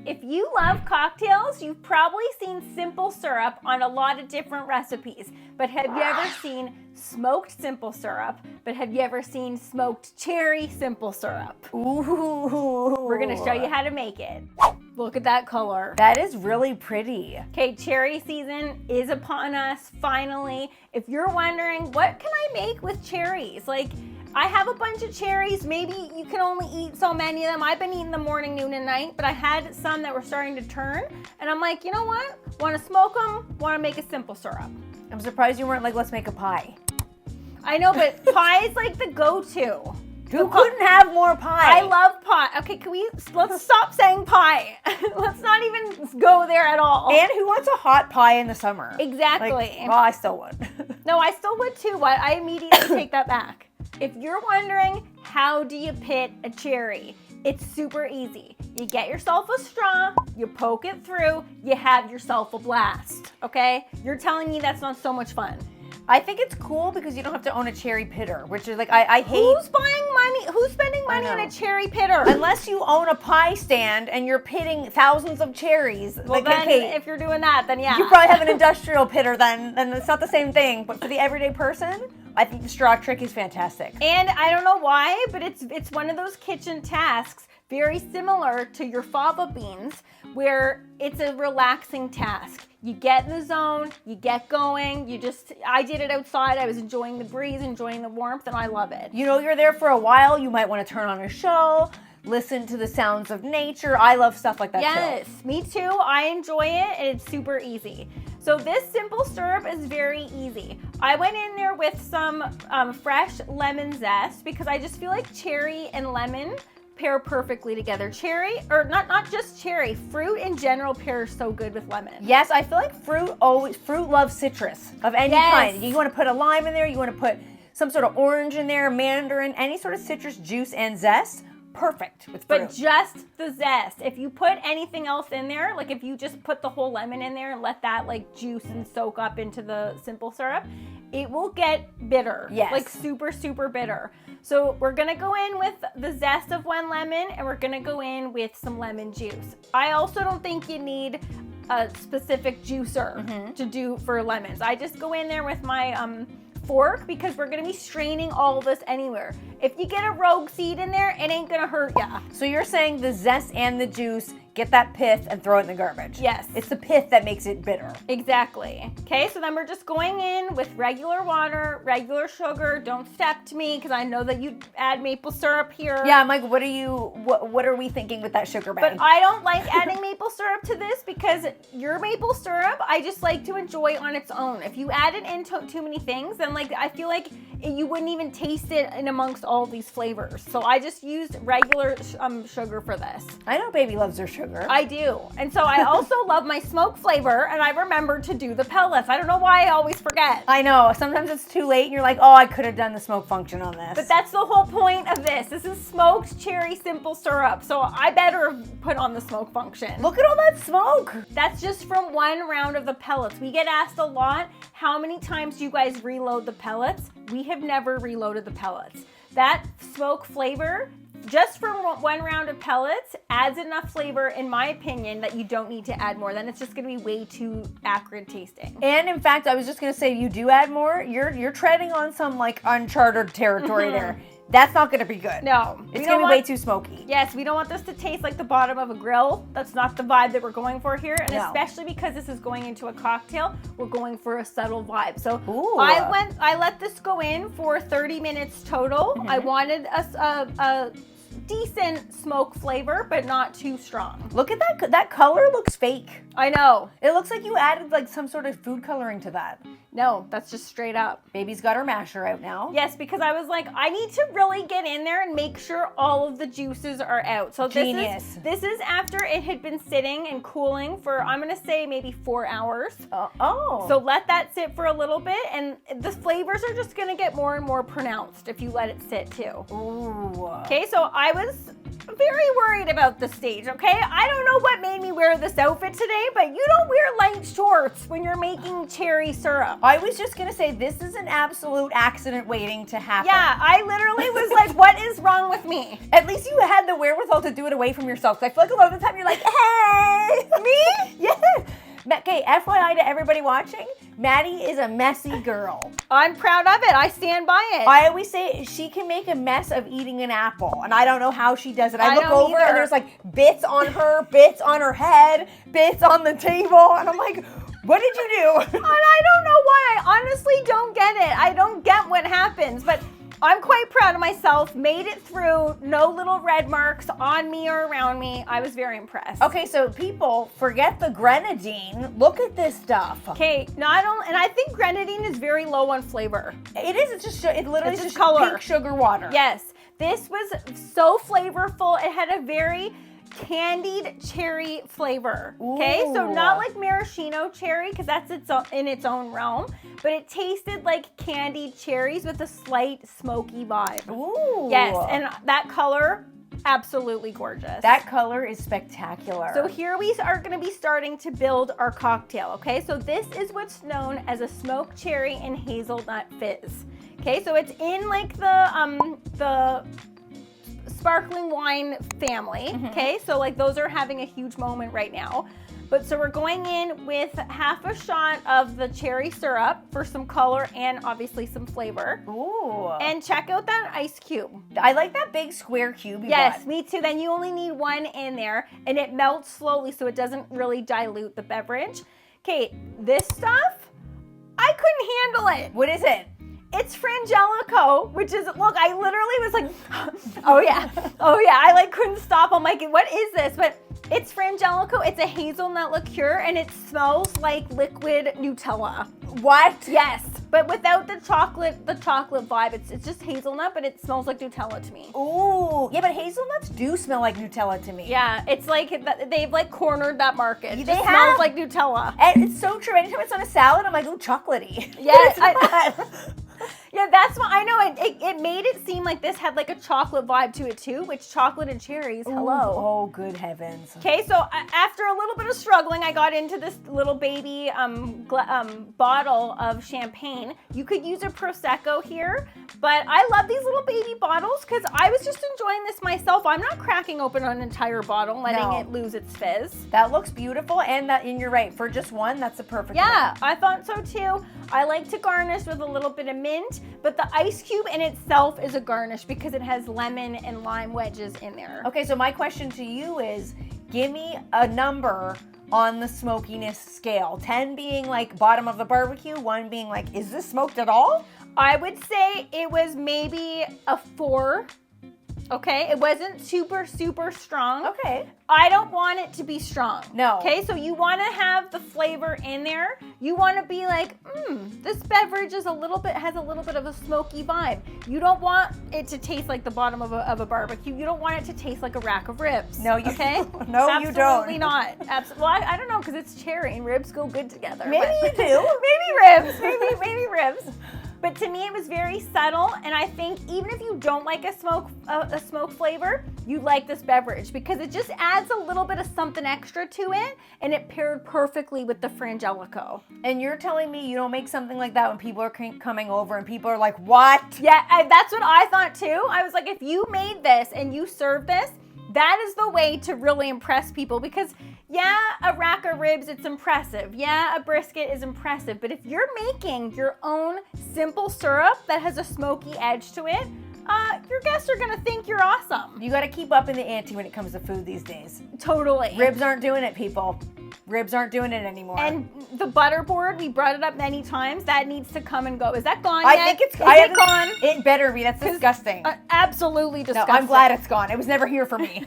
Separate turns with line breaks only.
If you love cocktails, you've probably seen simple syrup on a lot of different recipes. But have you ever seen smoked simple syrup? But have you ever seen smoked cherry simple syrup?
Ooh.
We're gonna show you how to make it. Look at that color.
That is really pretty.
Okay, cherry season is upon us, finally. If you're wondering, what can I make with cherries? Like, I have a bunch of cherries. Maybe you can only eat so many of them. I've been eating them morning, noon, and night, but I had some that were starting to turn. And I'm like, you know what? Want to smoke them, want to make a simple syrup.
I'm surprised you weren't like, let's make a pie.
I know, but pie is like the go-to.
Who couldn't have more pie?
I love pie. Okay, let's stop saying pie. Let's not even go there at all.
And who wants a hot pie in the summer?
Exactly.
Like, well, I still would.
No, I still would too, but I immediately take that back. If you're wondering, how do you pit a cherry? It's super easy. You get yourself a straw, you poke it through, you have yourself a blast, okay? You're telling me that's not so much fun.
I think it's cool because you don't have to own a cherry pitter, which is like, I hate.
Who's spending money on a cherry pitter?
Unless you own a pie stand and you're pitting thousands of cherries.
Well,
like,
then,
okay,
if you're doing that, then yeah.
you probably have an industrial pitter then it's not the same thing. But for the everyday person, I think the straw trick is fantastic.
And I don't know why, but it's one of those kitchen tasks very similar to your fava beans, where it's a relaxing task. You get in the zone, you get going, I did it outside, I was enjoying the breeze, enjoying the warmth, and I love it.
You know, you're there for a while, you might want to turn on a show, listen to the sounds of nature. I love stuff like that too.
Yes, me too. I enjoy it, and it's super easy. So this simple syrup is very easy. I went in there with some fresh lemon zest because I just feel like cherry and lemon pair perfectly together. Cherry, or not just cherry, fruit in general pairs so good with lemon.
Yes, I feel like fruit loves citrus of any kind. You want to put a lime in there, you want to put some sort of orange in there, mandarin, any sort of citrus juice and zest. Perfect with fruit.
But just the zest. If you put anything else in there, like if you just put the whole lemon in there and let that like juice and soak up into the simple syrup, it will get bitter.
Yes.
Like super, super bitter. So we're gonna go in with the zest of one lemon and we're gonna go in with some lemon juice. I also don't think you need a specific juicer to do for lemons. I just go in there with my fork because we're gonna be straining all of this anywhere. If you get a rogue seed in there, it ain't gonna hurt ya.
So you're saying the zest and the juice, get that pith and throw it in the garbage.
Yes.
It's the pith that makes it bitter.
Exactly. Okay, so then we're just going in with regular water, regular sugar. Don't step to me because I know that you add maple syrup here.
Yeah, I'm like, what are we thinking with that sugar bag?
But I don't like adding maple syrup to this because your maple syrup, I just like to enjoy on its own. If you add it into too many things, then like I feel like you wouldn't even taste it in amongst all these flavors. So I just used regular sugar for this.
I know baby loves their sugar.
I do. And so I also love my smoke flavor, and I remembered to do the pellets. I don't know why I always forget.
I know. Sometimes it's too late and you're like, oh, I could have done the smoke function on this.
But that's the whole point of this. This is smoked cherry simple syrup. So I better put on the smoke function.
Look at all that smoke.
That's just from one round of the pellets. We get asked a lot, how many times do you guys reload the pellets? We have never reloaded the pellets. That smoke flavor, just from one round of pellets, adds enough flavor, in my opinion, that you don't need to add more. Then it's just gonna be way too acrid tasting.
And in fact, I was just gonna say, you do add more, you're treading on some like uncharted territory there. That's not gonna be good.
No.
It's gonna be way too smoky.
Yes, we don't want this to taste like the bottom of a grill. That's not the vibe that we're going for here. And especially because this is going into a cocktail, we're going for a subtle vibe. So I let this go in for 30 minutes total. I wanted a decent smoke flavor, but not too strong.
Look at that. That color looks fake.
I know.
It looks like you added like some sort of food coloring to that.
No, that's just straight up.
Baby's got her masher out now.
Yes, because I was like, I need to really get in there and make sure all of the juices are out. So
Genius.
This is after it had been sitting and cooling for, I'm gonna say maybe 4 hours. So let that sit for a little bit, and the flavors are just gonna get more and more pronounced if you let it sit too.
Ooh.
Okay, so I was very worried about the stage, okay? I don't know what made me wear this outfit today, but you don't wear light shorts when you're making cherry syrup.
I was just gonna say, this is an absolute accident waiting to happen.
Yeah, I literally was like, what is wrong with me?
At least you had the wherewithal to do it away from yourself. 'Cause I feel like a lot of the time you're like, hey, Okay, FYI to everybody watching, Maddie is a messy girl.
I'm proud of it. I stand by it.
I always say she can make a mess of eating an apple, and I don't know how she does it. I look
don't
over
either.
and there's like bits on her, bits on her head, bits on the table, and I'm like, what did you do?
And I don't know why. I honestly don't get it. I don't get what happens, but I'm quite proud of myself. Made it through. No little red marks on me or around me. I was very impressed.
Okay, so people, forget the grenadine. Look at this stuff.
Okay, not only, and I think grenadine is very low on flavor.
It is. It's just. It literally
It's
is
just
just
color.
pink sugar water.
Yes, this was so flavorful. It had a very candied cherry flavor. Okay, so
Ooh.
not like maraschino cherry because that's in its own realm, but it tasted like candied cherries with a slight smoky vibe.
Ooh.
Yes, and that color, absolutely gorgeous.
that color is spectacular.
So here we are going to be starting to build our cocktail, okay? So this is what's known as a smoked cherry and hazelnut fizz. Okay, so it's in like the sparkling wine family, okay? So like those are having a huge moment right now. But so we're going in with half a shot of the cherry syrup for some color and obviously some flavor.
Ooh.
And check out that ice cube.
I like that big square cube you
Yes,
got.
me too. Then you only need one in there and it melts slowly so it doesn't really dilute the beverage. Okay, this stuff, I couldn't handle it.
What is it?
It's Frangelico, which is, look, I literally was like, oh yeah, I like couldn't stop. I'm like, what is this? But it's Frangelico. It's a hazelnut liqueur and it smells like liquid Nutella.
What?
Yes, but without the chocolate vibe. It's just hazelnut, but it smells like Nutella to me.
Ooh. Yeah, but hazelnuts do smell like Nutella to me.
Yeah, it's like they've like cornered that market. It
They
just
have.
smells like Nutella.
And it's so true. Anytime it's on a salad, I'm like, ooh, chocolatey.
Yeah,
It's not.
Yeah, that's what I know. It made it seem like this had like a chocolate vibe to it too, which chocolate and cherries. Hello.
Oh, good heavens.
Okay, so after a little bit of struggling, I got into this little baby bottle of champagne. You could use a Prosecco here, but I love these little baby bottles because I was just enjoying this myself. I'm not cracking open an entire bottle, letting
No.
it lose its fizz.
That looks beautiful, and you're right. For just one, that's the perfect
Yeah,
one.
I thought so too. I like to garnish with a little bit of mint, but the ice cube in itself is a garnish because it has lemon and lime wedges in there.
Okay, so my question to you is, give me a number on the smokiness scale. 10 being like bottom of the barbecue, 1 being like, is this smoked at all?
I would say it was maybe a 4. Okay, it wasn't super strong.
Okay.
I don't want it to be strong.
No.
Okay, so you want to have the flavor in there. You want to be like, this beverage is has a little bit of a smoky vibe. You don't want it to taste like the bottom of a barbecue. You don't want it to taste like a rack of ribs.
No, you
okay?
No, you don't.
Absolutely not. Well, I don't know because it's cherry and ribs go good together.
Maybe you
but-
do.
Maybe ribs. Maybe ribs. But to me, it was very subtle, and I think even if you don't like a smoke flavor, you like this beverage because it just adds a little bit of something extra to it, and it paired perfectly with the Frangelico.
And you're telling me you don't make something like that when people are coming over and people are like, what?
Yeah, that's what I thought too. I was like, if you made this and you serve this, that is the way to really impress people because yeah, a rack of ribs, it's impressive. Yeah, a brisket is impressive. But if you're making your own simple syrup that has a smoky edge to it, your guests are gonna think you're awesome.
You got to keep up in the ante when it comes to food these days.
Totally.
Ribs aren't doing it, people. Ribs aren't doing it anymore.
And the butterboard, we brought it up many times. That needs to come and go. Is that gone
I
yet?
think it's
Is it gone?
It better be. That's disgusting.
Absolutely
No,
disgusting.
I'm glad it's gone. It was never here for me.